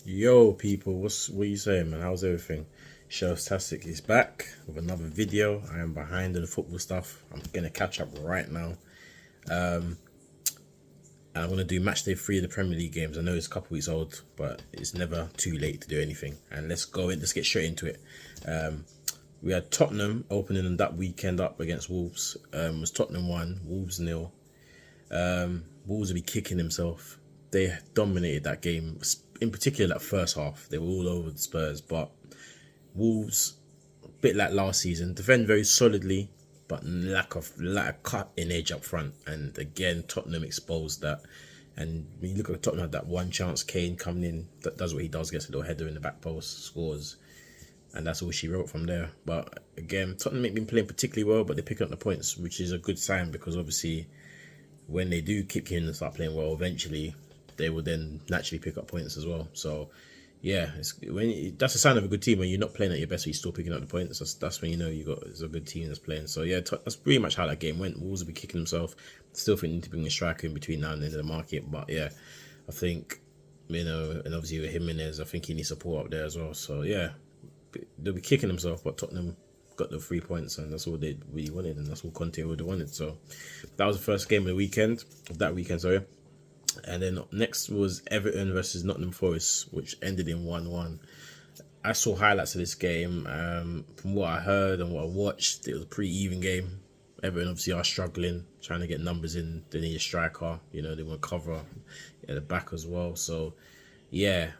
Yo, people, what you saying, man? How's everything? Showtastic is back with another video. I am behind on the football stuff. I'm gonna catch up right now. And I'm gonna do matchday 3 of the Premier League games. I know it's a couple weeks old, but it's never too late to do anything. And let's go in. Let's get straight into it. We had Tottenham opening that weekend up against Wolves. It was Tottenham 1, Wolves 0. Wolves will be kicking himself. They dominated that game, in particular that first half. They were all over the Spurs, but Wolves, a bit like last season, defend very solidly, but lack of cut in edge up front. And again, Tottenham exposed that. And when you look at Tottenham, had that one chance, Kane coming in, that does what he does, gets a little header in the back post, scores. And that's all she wrote from there. But again, Tottenham ain't been playing particularly well, but they're picking up the points, which is a good sign because obviously when they do kick in and start playing well, eventually they will then naturally pick up points as well. So yeah, that's a sign of a good team when you're not playing at your best, but you're still picking up the points. That's when you know it's a good team that's playing. So yeah, that's pretty much how that game went. Wolves will be kicking themselves. Still think they need to bring a striker in between now and the end of the market. But yeah, I think, and obviously with Jimenez, I think he needs support up there as well. So yeah, they'll be kicking themselves, but Tottenham got the 3 points, and that's all they really wanted, and that's all Conte would have wanted. So that was the first game of that weekend, sorry. And then next was Everton versus Nottingham Forest, which ended in 1-1. I saw highlights of this game. From what I heard and what I watched, it was a pretty even game. Everton obviously are struggling, trying to get numbers in. They need a striker. They want to cover at the back as well. So, yeah,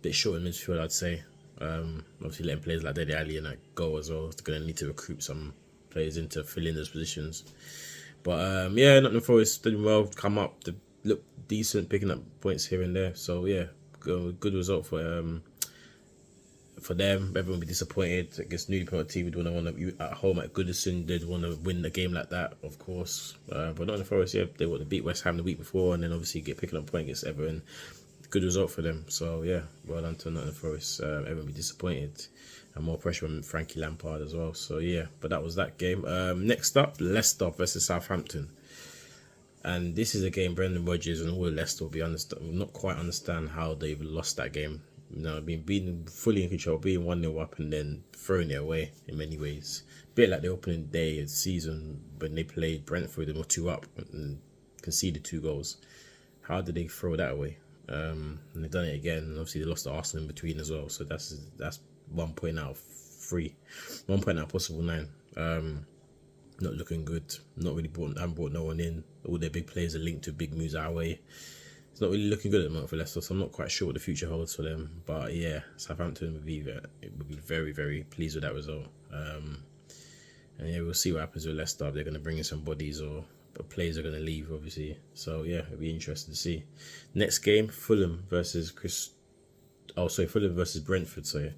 bit short in midfield, I'd say. Obviously letting players like Dele Alli and that go as well. They're going to need to recruit some players in to fill in those positions. But, yeah, Nottingham Forest did well, come up. They look decent, picking up points here and there. So yeah, good result for them. Everyone will be disappointed. I guess newly promoted team would want to at home at Goodison. They'd want to win a game like that, of course. But not in the Forest. Yeah, they want to beat West Ham the week before, and then obviously picking up point against Everton. Good result for them. So yeah, well done to Nottingham Forest. Everyone will be disappointed, and more pressure on Frankie Lampard as well. So yeah, but that was that game. Next up, Leicester versus Southampton. And this is a game Brendan Rodgers and all the Leicester will not quite understand how they've lost that game. Being fully in control, being 1-0 up and then throwing it away in many ways. A bit like the opening day of the season when they played Brentford and were 2 up and conceded 2 goals. How did they throw that away? And they've done it again. And obviously they lost to Arsenal in between as well. So that's 1 point out of 3. 1 point out of possible 9. Not looking good. Haven't brought no one in. All their big players are linked to big moves our way. It's not really looking good at the moment for Leicester, so I'm not quite sure what the future holds for them. But yeah, Southampton would be very, very pleased with that result. And yeah, we'll see what happens with Leicester. If they're going to bring in some bodies or players are going to leave, obviously. So yeah, it'll be interesting to see. Next game, Fulham versus Brentford. So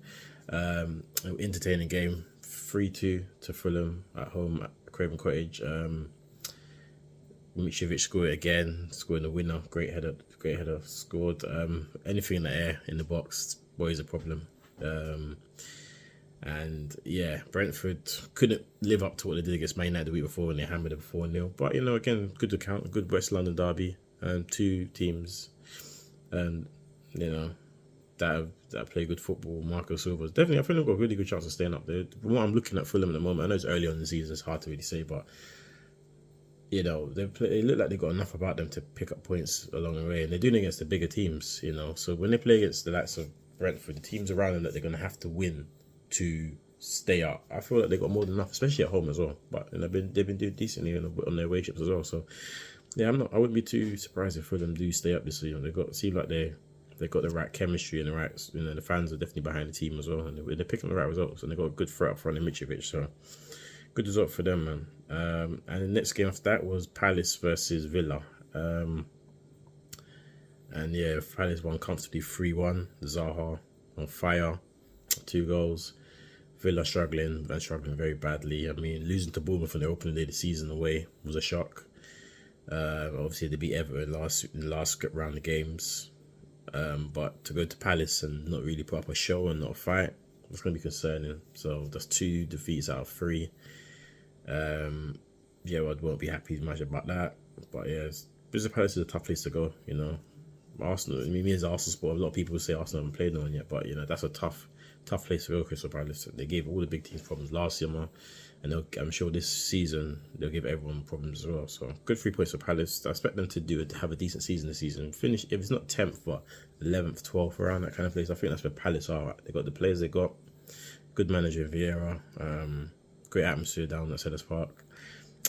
entertaining game. 3-2 to Fulham at home at Craven Cottage. Mitrovic scored it again, scoring the winner. Great header, scored. Anything in the air, in the box, boy, is a problem. And yeah, Brentford couldn't live up to what they did against Man United the week before when they hammered them 4-0. But again, good account, good West London derby. 2 teams, that play good football. Marco Silva's definitely, I feel they've got a really good chance of staying up there. From what I'm looking at Fulham at the moment, I know it's early on in the season, it's hard to really say, but they look like they've got enough about them to pick up points along the way, and they're doing it against the bigger teams, So when they play against the likes of Brentford, the teams around them that they're going to have to win to stay up, I feel like they've got more than enough, especially at home as well. But they've been doing decently on their wage trips as well. So yeah, I wouldn't be too surprised if Fulham do stay up this season. Seem like they've got the right chemistry and the right, the fans are definitely behind the team as well, and they're picking the right results, and they've got a good threat up front in Mitrovic, so good result for them, man. And the next game after that was Palace versus Villa. And yeah, Palace won comfortably 3-1. Zaha on fire, 2 goals. Villa struggling very badly. Losing to Bournemouth on the opening day of the season away was a shock. Obviously they beat Everton in the last round of games. But to go to Palace and not really put up a show and not fight, it's going to be concerning. So that's 2 defeats out of 3. Yeah, I won't be happy much about that. But yeah, Crystal Palace is a tough place to go, Arsenal. I mean, me as an Arsenal supporter, a lot of people say Arsenal haven't played no one yet, but that's a tough place to go. Crystal Palace. They gave all the big teams problems last year, man, and I'm sure this season they'll give everyone problems as well. So good 3 points for Palace. I expect them to have a decent season this season. Finish if it's not 10th, but 11th, 12th, around that kind of place. I think that's where Palace are. They got the players they got. Good manager Vieira. Great atmosphere down at Selhurst Park.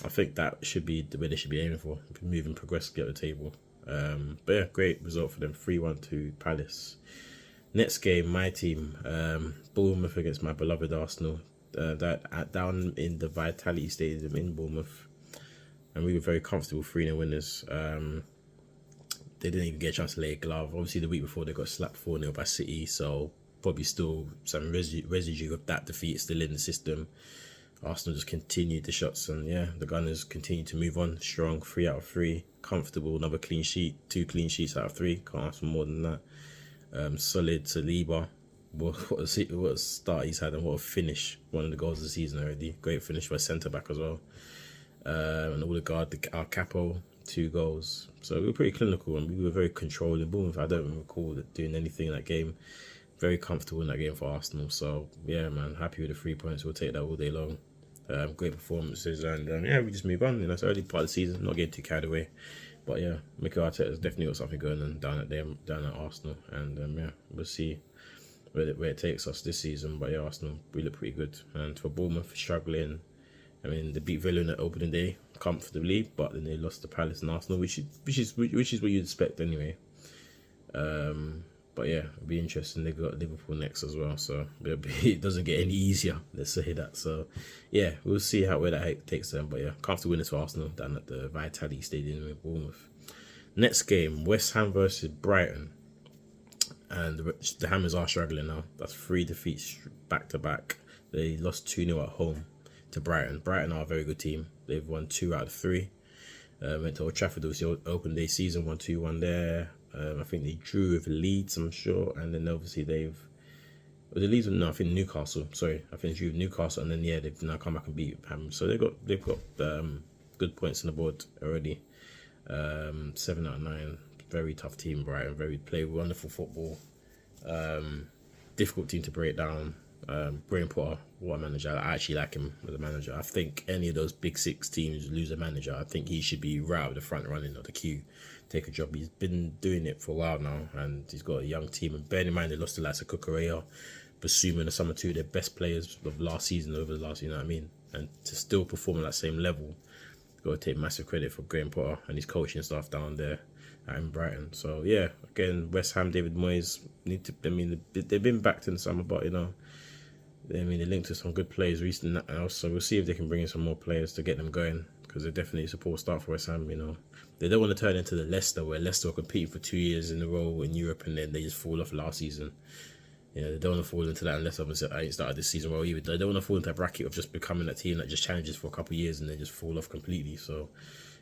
I think that should be the way they should be aiming for. Moving progressively at the table. But yeah, great result for them. 3-1 to Palace. Next game, my team, Bournemouth against my beloved Arsenal. Down in the Vitality Stadium in Bournemouth, and we were very comfortable 3-0 winners. They didn't even get a chance to lay a glove. Obviously, the week before they got slapped 4-0 by City, so probably still some residue of that defeat still in the system. Arsenal just continued the shots, and yeah, the Gunners continued to move on strong. 3 out of 3, comfortable. Another clean sheet, 2 clean sheets out of 3. Can't ask for more than that. Solid Saliba. What a start he's had, and what a finish. One of the goals of the season already. Great finish for a centre back as well. And Odegaard, our capo, 2 goals. So we were pretty clinical, and we were very controlled in Bournemouth. I don't recall doing anything in that game. Very comfortable in that game for Arsenal. So yeah, man, happy with the 3 points. We'll take that all day long. Great performances, and yeah, we just move on. It's early part of the season, not getting too carried away. But yeah, Mikel Arteta's definitely got something going on down at Arsenal, and yeah, we'll see where it takes us this season. But yeah, Arsenal, we look pretty good. And for Bournemouth, struggling. I mean, they beat Villa on the opening day comfortably, but then they lost to Palace and Arsenal, which is what you'd expect anyway. But yeah, it'll be interesting. They got Liverpool next as well, so it doesn't get any easier. Let's say that. So yeah, we'll see where that takes them. But yeah, comfortable winners for Arsenal down at the Vitality Stadium in Bournemouth. Next game, West Ham versus Brighton, and the Hammers are struggling now. That's 3 defeats back to back. They lost 2-0 at home to Brighton. Brighton are a very good team. They've won 2 out of 3. Went to Old Trafford. It was the open day season, 1-2-1 there. I think they drew with Leeds, I'm sure, and then obviously I think Newcastle. Sorry, I think they drew with Newcastle, and then yeah, they've now come back and beat Ham. So they've got good points on the board already. 7 out of 9. Very tough team, Brighton. Play wonderful football. Difficult team to break down. Graham Potter, what a manager. I actually like him as a manager. I think any of those big 6 teams lose a manager, I think he should be right at the front running of the queue. Take a job. He's been doing it for a while now, and he's got a young team. And bear in mind, they lost to likes of Cucurella, Basuma, and some of 2 of their best players of last season over the last, you know what I mean? And to still perform at that same level, you've got to take massive credit for Graham Potter and his coaching staff down there in Brighton. So yeah, again, West Ham, David Moyes they've been backed in the summer, but they linked to some good players recently now, so we'll see if they can bring in some more players to get them going, because they're definitely a support start for West Ham. They don't want to turn into the Leicester, where Leicester are competing for 2 years in a row in Europe and then they just fall off last season. They don't want to fall into that, unless obviously I ain't started this season well either. They don't want to fall into that bracket of just becoming that team that just challenges for a couple of years and then just fall off completely. So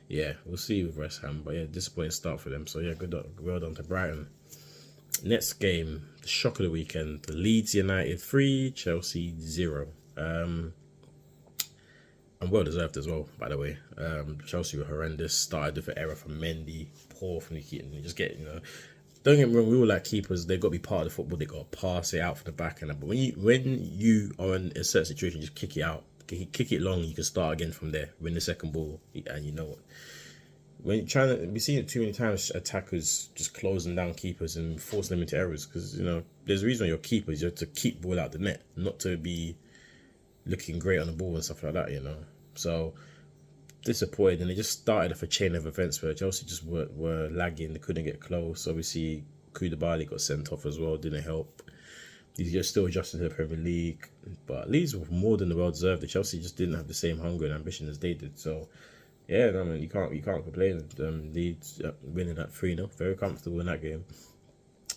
yeah, we'll see with West Ham, but yeah, disappointing start for them. So yeah, well done to Brighton. Next game, the shock of the weekend, the Leeds United 3, Chelsea 0. And well deserved as well, by the way. Chelsea were horrendous. Started with an error from Mendy, poor from the keeper. Don't get me wrong, we all like keepers. They've got to be part of the football. They've got to pass it out for the back and that. But when you are in a certain situation, just kick it out. Kick it long, you can start again from there. Win the second ball, and you know what? When you're trying to, we've seen it too many times, attackers just closing down keepers and forcing them into errors, because there's a reason why you're keepers. You have to keep ball out the net, not to be looking great on the ball and stuff like that. So disappointed, and they just started off a chain of events where Chelsea just were lagging. They couldn't get close. Obviously, Koulibaly got sent off as well, didn't help. He's still adjusting to the Premier League, but Leeds were more than well deserved. The Chelsea just didn't have the same hunger and ambition as they did. So yeah, you can't complain. Leeds winning at 3-0, very comfortable in that game.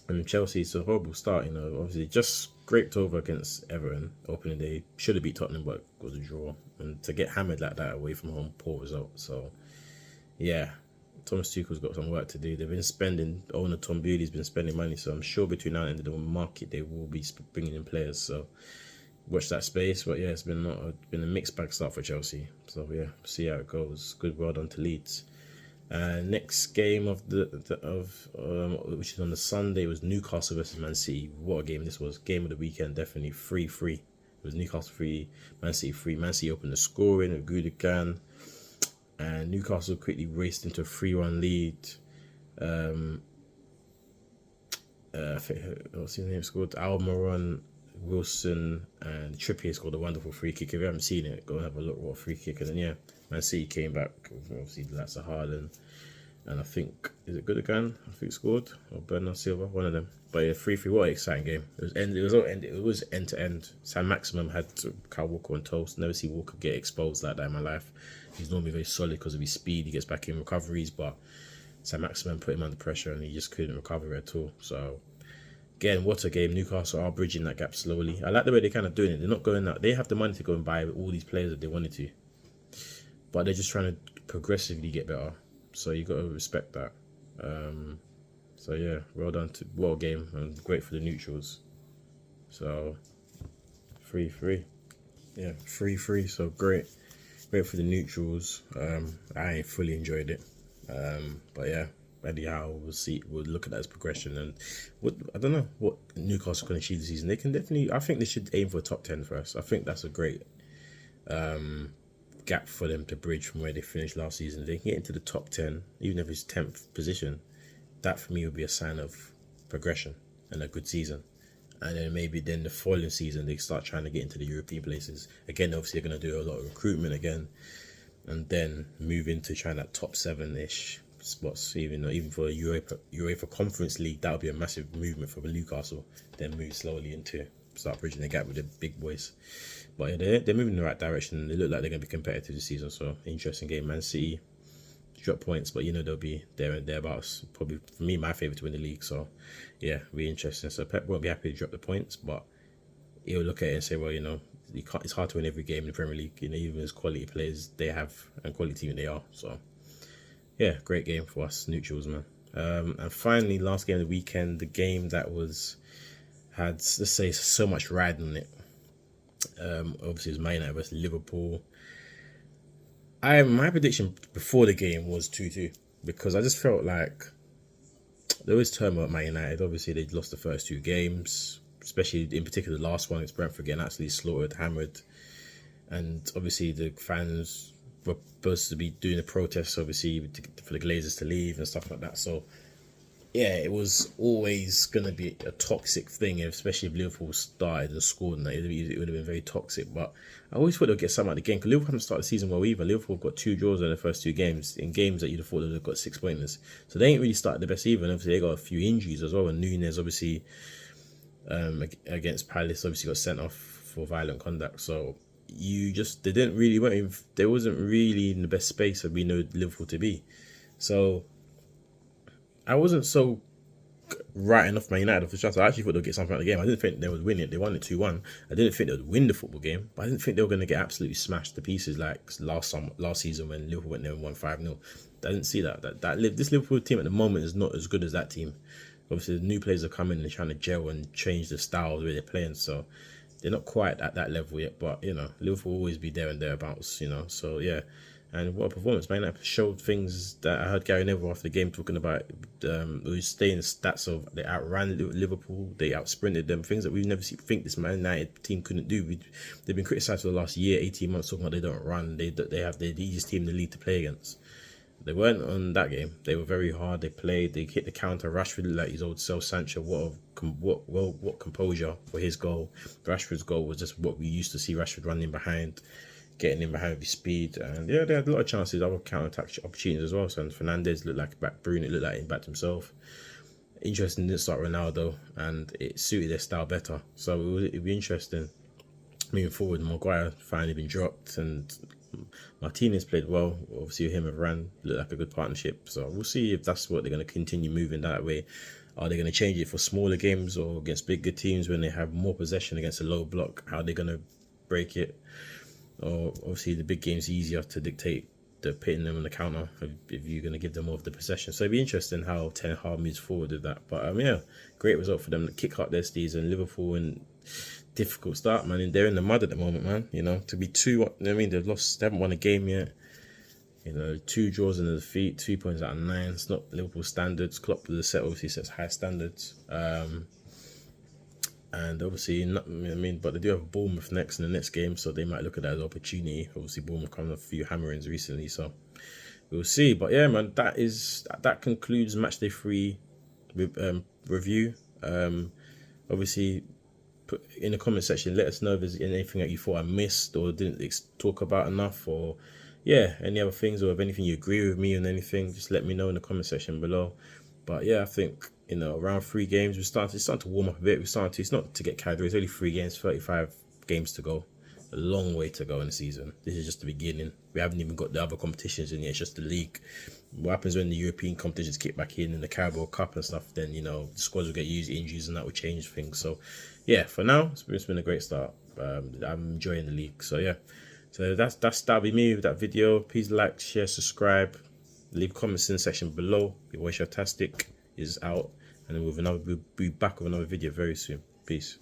And Chelsea, it's a horrible start. Obviously just scraped over against Everton opening day. Should have beat Tottenham, but was a draw. And to get hammered like that away from home, poor result. So yeah, Thomas Tuchel's got some work to do. They've been spending. Owner Tom Bewley's been spending money, so I'm sure between now and the end of the market they will be bringing in players. So watch that space. But yeah, it's been a mixed bag start for Chelsea. So yeah, see how it goes. Good, well done to Leeds. Next game of which is on the Sunday, was Newcastle versus Man City. What a game this was! Game of the weekend, definitely 3-3. It was Newcastle 3, Man City 3. Man City opened the scoring with Gundogan, and Newcastle quickly raced into a 3-1 lead. I think, what's his name, scored? Almiron, Wilson, and Trippier scored a wonderful free kick. If you haven't seen it, go and have a look what a free kick. And then yeah, Man City came back. Obviously, that's a Haaland, and I think, is it Gundogan? I think scored, or Bernardo Silva, one of them. But yeah, 3-3. What an exciting game! It was end to end. San Maximum had Kyle Walker on toast. Never see Walker get exposed like that in my life. He's normally very solid because of his speed. He gets back in recoveries, but San Maximum put him under pressure and he just couldn't recover at all. So again, what a game. Newcastle are bridging that gap slowly. I like the way they're kind of doing it. They're not going out. They have the money to go and buy all these players that they wanted to, but they're just trying to progressively get better. So you got to respect that. So yeah, well done. What a game, and great for the neutrals. So 3-3. Yeah, 3-3. So great for the neutrals. I fully enjoyed it. But yeah, anyhow, we'll look at that as progression. And I don't know what Newcastle can achieve this season. They can definitely, I think they should aim for a top 10 first. I think that's a great gap for them to bridge from where they finished last season. If they can get into the top 10, even if it's 10th position, that for me would be a sign of progression and a good season. And then maybe then the following season they start trying to get into the European places again. Obviously they're going to do a lot of recruitment again, and then move into trying that top 7-ish spots. Even for a UEFA Conference League, that would be a massive movement for Newcastle. Then move slowly into start bridging the gap with the big boys. But yeah, they're moving in the right direction. They look like they're going to be competitive this season. So interesting game. Man City drop points, but they'll be there and thereabouts. Probably for me, my favourite to win the league. So yeah, really interesting. So Pep won't be happy to drop the points, but he'll look at it and say, well, it's hard to win every game in the Premier League. Even as quality players they have and quality team they are. So yeah, great game for us neutrals, man. And finally, last game of the weekend, the game that had, let's say, so much riding on it. Obviously, it was Man United versus Liverpool. My prediction before the game was 2-2 because I just felt like there was turmoil at Man United. Obviously, they'd lost the first 2 games, especially in particular the last one against Brentford, getting absolutely slaughtered, hammered. And obviously, the fans were supposed to be doing a protest, obviously, for the Glazers to leave and stuff like that. So yeah, it was always going to be a toxic thing, especially if Liverpool started and scored. And it would have been very toxic. But I always thought they'd get something out of the game because Liverpool haven't started the season well either. Liverpool have got 2 draws in their first 2 games, in games that you'd have thought they'd have got 6 pointers. So they ain't really started the best either. And obviously, they got a few injuries as well. And Núñez, obviously, against Palace, obviously got sent off for violent conduct. So they wasn't really in the best space that we know Liverpool to be. So I wasn't so writing off Man United off the start. I actually thought they'd get something out of the game. I didn't think they would win it. They won it 2-1. I didn't think they would win the football game, but I didn't think they were going to get absolutely smashed to pieces like last season when Liverpool went there and won 5-0. I didn't see that. This Liverpool team at the moment is not as good as that team. Obviously, the new players are coming and they're trying to gel and change the style the way they're playing. So they're not quite at that level yet. But Liverpool will always be there and thereabouts. So yeah. And what a performance, man. That showed things that I heard Gary Neville after the game talking about. He was stating the stats of they outran Liverpool, they outsprinted them, things that we never think this Man United team couldn't do. They've been criticised for the last year, 18 months, talking about they don't run. They have the easiest team in the league to play against. They weren't on that game. They were very hard. They played. They hit the counter. Rashford looked like his old self. Sancho, what composure for his goal. Rashford's goal was just what we used to see Rashford running behind, getting in behind with his speed. And yeah, they had a lot of chances, other counter-attack opportunities as well. So Fernandes looked like back. Bruno looked like he backed himself. Interesting, didn't start Ronaldo, and it suited their style better. So it'd be interesting moving forward. Maguire finally been dropped, and Martinez played well. Obviously, him and Varane looked like a good partnership. So we'll see if that's what they're going to continue moving that way. Are they going to change it for smaller games or against bigger teams when they have more possession against a low block? How are they going to break it? Or obviously the big games are easier to dictate the pitting them on the counter if you're going to give them more of the possession. So it'd be interesting how Ten Hag moves forward with that. But yeah, great result for them to kick up their season. Liverpool and difficult start, man. And they're in the mud at the moment, man. To be 2, they've lost, they haven't won a game yet. You know, 2 draws and a defeat, 2 points out of 9. It's not Liverpool standards. Klopp with the set obviously sets high standards. And obviously, not, I mean, but they do have Bournemouth next in the next game, so they might look at that as an opportunity. Obviously, Bournemouth come a few hammerings recently, so we'll see. But yeah, man, that concludes Matchday 3 review. Obviously, put in the comment section, let us know if there's anything that you thought I missed or didn't talk about enough, or yeah, any other things, or if anything you agree with me on anything, just let me know in the comment section below. But yeah, I think, you know, around 3 games, it's starting to warm up a bit. It's not to get carried away. It's only 3 games, 35 games to go. A long way to go in the season. This is just the beginning. We haven't even got the other competitions in yet. It's just the league. What happens when the European competitions kick back in the Carabao Cup and stuff, then, you know, the squads will get used, injuries, and that will change things. So yeah, for now, it's been a great start. I'm enjoying the league. So yeah. So that'll be me with that video. Please like, share, subscribe, leave comments in the section below. Your Tastic is out, and then we'll be back with another video very soon. Peace.